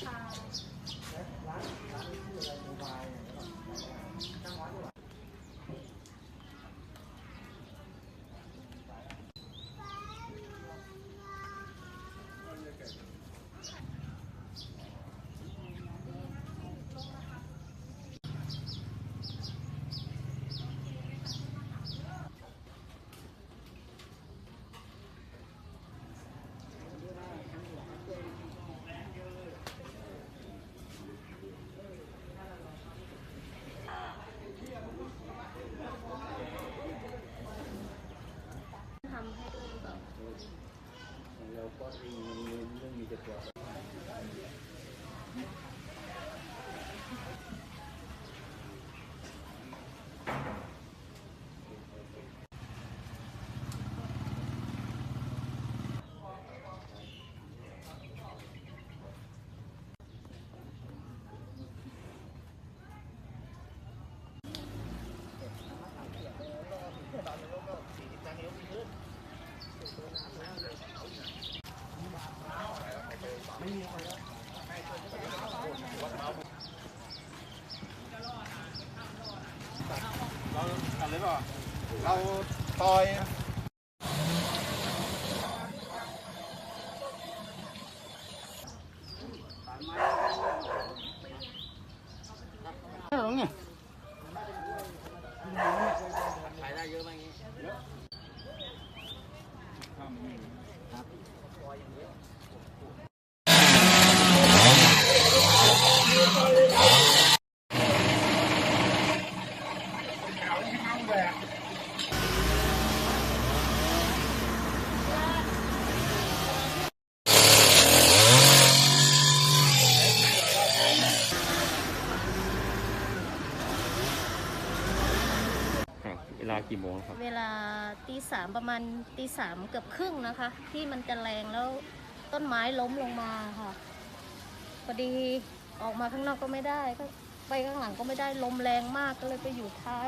ค่ะทำให้ด้วยหรือเปล่าเราก็มีเรื่องมีแต่ตัวเราทำเลยเปล่าเราต่อยตรงนี้ขายได้เยอะไหมงี้เยอะเวลากี่โมงครับเวลาตี 3ประมาณตี 3เกือบครึ่งนะคะ ที่มันจะแรงแล้วต้นไม้ล้มลงมาค่ะพอดีออกมาข้างนอกก็ไม่ได้ก็ไปข้างหลังก็ไม่ได้ลมแรงมากก็เลยไปอยู่ท้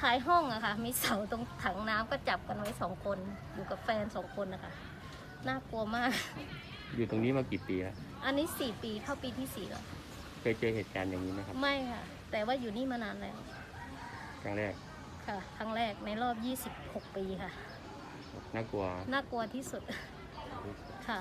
ายห้องอะค่ะมีเสาตรงถังน้ำก็จับกันไว้2 คนอยู่กับแฟน2 คนนะคะน่ากลัวมากอยู่ตรงนี้มากี่ปีแล้วอันนี้4 ปีเข้าปีที่4แล้วเคยเจอเหตุการณ์อย่างนี้ไหมครับไม่ค่ะแต่ว่าอยู่นี่มานานแล้วครั้งแรกค่ะครั้งแรกในรอบ26 ปีค่ะน่ากลัวที่สุดค่ะ